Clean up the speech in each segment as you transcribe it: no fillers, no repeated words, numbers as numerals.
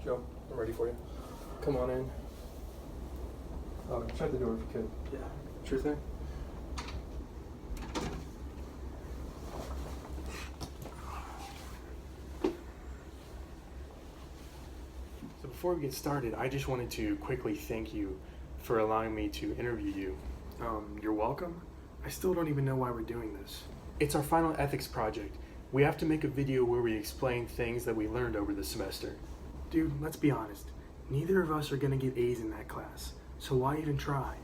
Joe, I'm ready for you. Come on in. Shut the door if you could. Yeah. Sure thing. So before we get started, I just wanted to quickly thank you for allowing me to interview you. You're welcome. I still don't even know why we're doing this. It's our final ethics project. We have to make a video where we explain things that we learned over the semester. Dude, let's be honest. Neither of us are gonna get A's in that class, so why even try?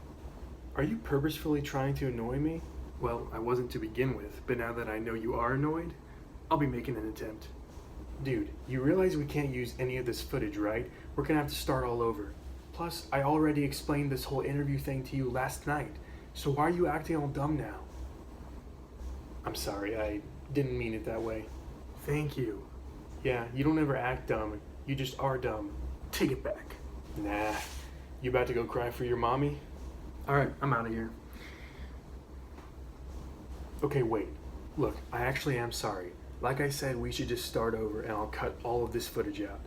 Are you purposefully trying to annoy me? Well, I wasn't to begin with, but now that I know you are annoyed, I'll be making an attempt. Dude, you realize we can't use any of this footage, right? We're gonna have to start all over. Plus, I already explained this whole interview thing to you last night, so why are you acting all dumb now? I'm sorry, I didn't mean it that way. Thank you. Yeah, you don't ever act dumb, you just are dumb. Take it back. Nah, you about to go cry for your mommy? Alright, I'm out of here. Okay, wait. Look, I actually am sorry. Like I said, we should just start over and I'll cut all of this footage out.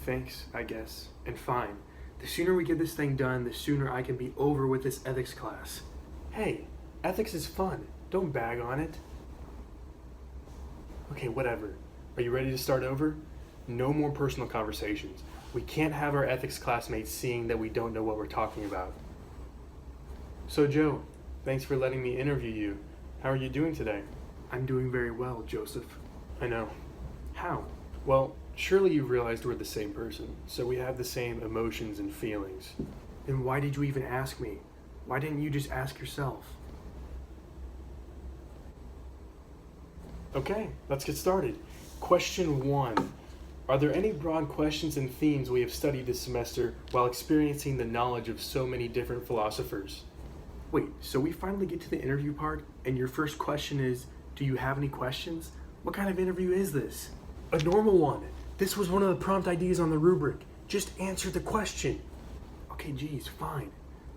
Thanks, I guess. And fine. The sooner we get this thing done, the sooner I can be over with this ethics class. Hey, ethics is fun. Don't bag on it. Okay, whatever. Are you ready to start over? No more personal conversations. We can't have our ethics classmates seeing that we don't know what we're talking about. So Joe, thanks for letting me interview you. How are you doing today? I'm doing very well, Joseph. I know. How? Well, surely you've realized we're the same person, so we have the same emotions and feelings. Then why did you even ask me? Why didn't you just ask yourself? Okay, let's get started. Question 1. Are there any broad questions and themes we have studied this semester while experiencing the knowledge of so many different philosophers? Wait, so we finally get to the interview part, and your first question is, do you have any questions? What kind of interview is this? A normal one. This was one of the prompt ideas on the rubric. Just answer the question. Okay, geez, fine.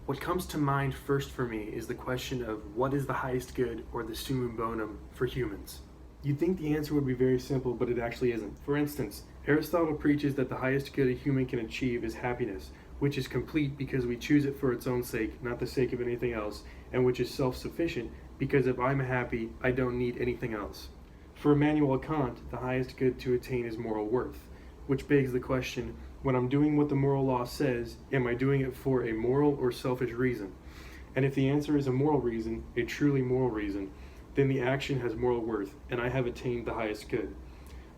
What comes to mind first for me is the question of what is the highest good, or the summum bonum, for humans? You'd think the answer would be very simple, but it actually isn't. For instance, Aristotle preaches that the highest good a human can achieve is happiness, which is complete because we choose it for its own sake, not the sake of anything else, and which is self-sufficient because if I'm happy, I don't need anything else. For Immanuel Kant, the highest good to attain is moral worth, which begs the question, when I'm doing what the moral law says, am I doing it for a moral or selfish reason? And if the answer is a moral reason, a truly moral reason, then the action has moral worth, and I have attained the highest good.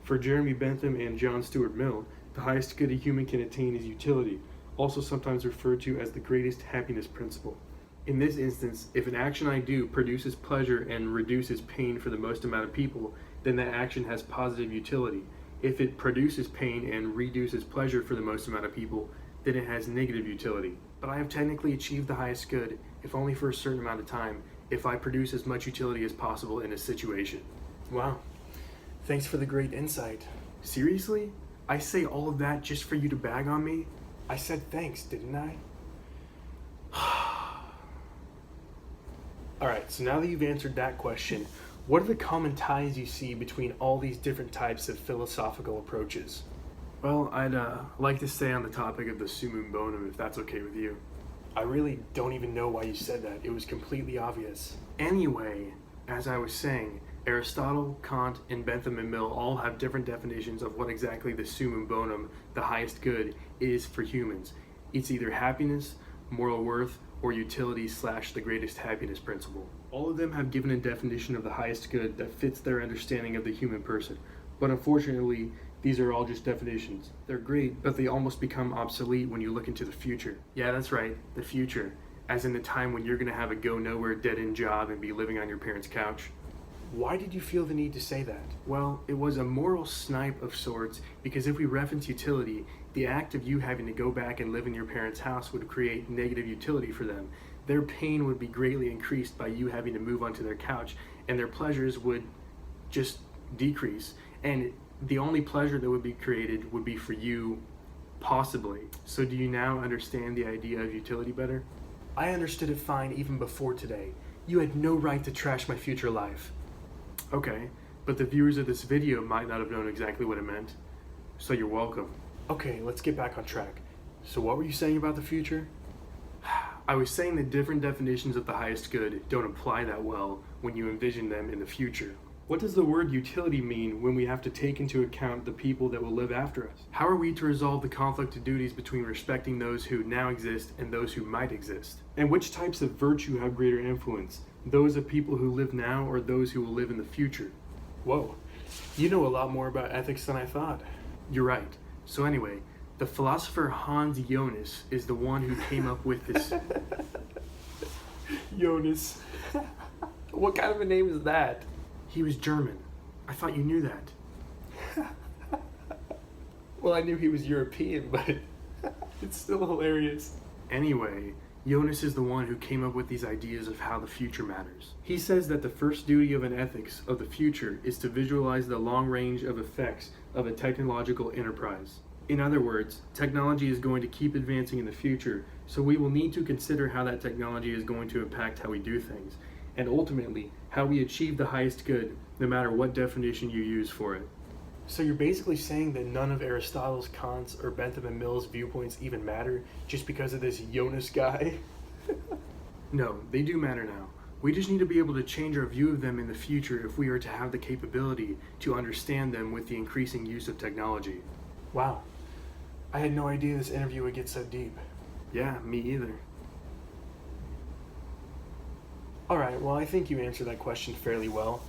For Jeremy Bentham and John Stuart Mill, the highest good a human can attain is utility, also sometimes referred to as the greatest happiness principle. In this instance, if an action I do produces pleasure and reduces pain for the most amount of people, then that action has positive utility. If it produces pain and reduces pleasure for the most amount of people, then it has negative utility. But I have technically achieved the highest good, if only for a certain amount of time, if I produce as much utility as possible in a situation. Wow. Thanks for the great insight. Seriously? I say all of that just for you to bag on me? I said thanks, didn't I? Alright, so now that you've answered that question, what are the common ties you see between all these different types of philosophical approaches? Well, I'd like to stay on the topic of the summum bonum if that's okay with you. I really don't even know why you said that. It was completely obvious. Anyway, as I was saying, Aristotle, Kant, and Bentham and Mill all have different definitions of what exactly the summum bonum, the highest good, is for humans. It's either happiness, moral worth, or utility / the greatest happiness principle. All of them have given a definition of the highest good that fits their understanding of the human person. But unfortunately, these are all just definitions. They're great, but they almost become obsolete when you look into the future. Yeah, that's right, the future. As in the time when you're gonna have a go-nowhere dead-end job and be living on your parents' couch. Why did you feel the need to say that? Well, it was a moral snipe of sorts, because if we reference utility, the act of you having to go back and live in your parents' house would create negative utility for them. Their pain would be greatly increased by you having to move onto their couch, and their pleasures would just decrease. And the only pleasure that would be created would be for you, possibly. So do you now understand the idea of utility better? I understood it fine even before today. You had no right to trash my future life. Okay, but the viewers of this video might not have known exactly what it meant. So you're welcome. Okay, let's get back on track. So what were you saying about the future? I was saying that different definitions of the highest good don't apply that well when you envision them in the future. What does the word utility mean when we have to take into account the people that will live after us? How are we to resolve the conflict of duties between respecting those who now exist and those who might exist? And which types of virtue have greater influence? Those of people who live now or those who will live in the future? Whoa, you know a lot more about ethics than I thought. You're right. So anyway, the philosopher Hans Jonas is the one who came up with this. Jonas. What kind of a name is that? He was German. I thought you knew that. Well, I knew he was European, but it's still hilarious. Anyway, Jonas is the one who came up with these ideas of how the future matters. He says that the first duty of an ethics of the future is to visualize the long range of effects of a technological enterprise. In other words, technology is going to keep advancing in the future, so we will need to consider how that technology is going to impact how we do things, and ultimately, how we achieve the highest good, no matter what definition you use for it. So you're basically saying that none of Aristotle's, Kant's, or Bentham and Mill's viewpoints even matter just because of this Jonas guy? No, they do matter now. We just need to be able to change our view of them in the future if we are to have the capability to understand them with the increasing use of technology. Wow. I had no idea this interview would get so deep. Yeah, me either. Alright, well, I think you answered that question fairly well.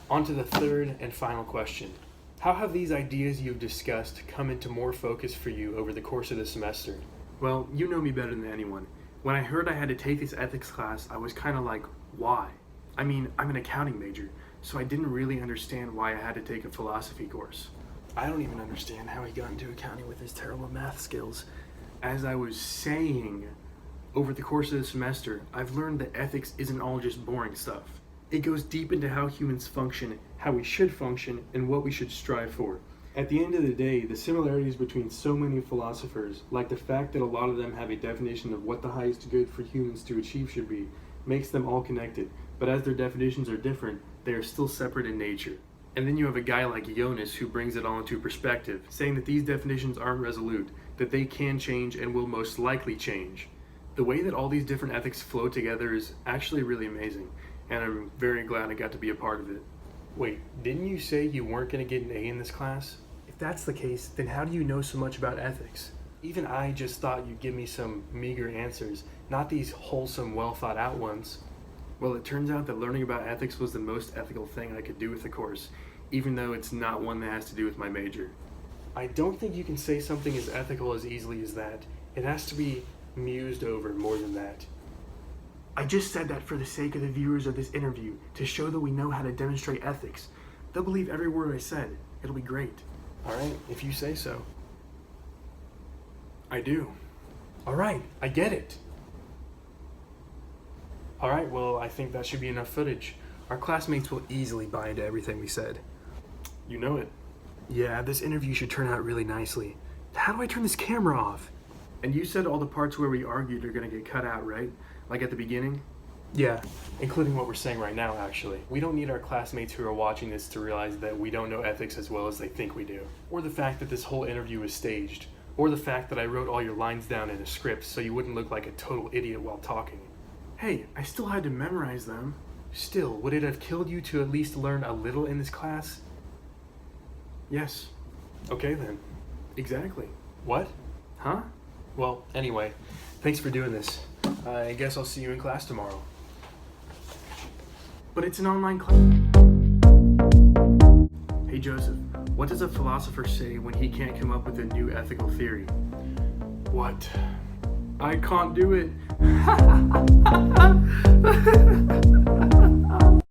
On to the third and final question. How have these ideas you've discussed come into more focus for you over the course of the semester? Well, you know me better than anyone. When I heard I had to take this ethics class, I was kind of like, why? I mean, I'm an accounting major, so I didn't really understand why I had to take a philosophy course. I don't even understand how he got into accounting with his terrible math skills. As I was saying, over the course of the semester, I've learned that ethics isn't all just boring stuff. It goes deep into how humans function, how we should function, and what we should strive for. At the end of the day, the similarities between so many philosophers, like the fact that a lot of them have a definition of what the highest good for humans to achieve should be, makes them all connected, but as their definitions are different, they are still separate in nature. And then you have a guy like Jonas who brings it all into perspective, saying that these definitions aren't resolute, that they can change and will most likely change. The way that all these different ethics flow together is actually really amazing, and I'm very glad I got to be a part of it. Wait, didn't you say you weren't going to get an A in this class? If that's the case, then how do you know so much about ethics? Even I just thought you'd give me some meager answers, not these wholesome, well-thought-out ones. Well, it turns out that learning about ethics was the most ethical thing I could do with the course, even though it's not one that has to do with my major. I don't think you can say something is ethical as easily as that. It has to be mused over more than that. I just said that for the sake of the viewers of this interview, to show that we know how to demonstrate ethics. They'll believe every word I said. It'll be great. Alright, if you say so. I do. Alright, I get it. Alright, well, I think that should be enough footage. Our classmates will easily buy into everything we said. You know it. Yeah, this interview should turn out really nicely. How do I turn this camera off? And you said all the parts where we argued are gonna get cut out, right? Like at the beginning? Yeah, including what we're saying right now, actually. We don't need our classmates who are watching this to realize that we don't know ethics as well as they think we do. Or the fact that this whole interview was staged. Or the fact that I wrote all your lines down in a script so you wouldn't look like a total idiot while talking. Hey, I still had to memorize them. Still, would it have killed you to at least learn a little in this class? Yes. Okay then. Exactly. What? Huh? Well, anyway, thanks for doing this. I guess I'll see you in class tomorrow. But it's an online class. Hey Joseph, what does a philosopher say when he can't come up with a new ethical theory? What? I can't do it.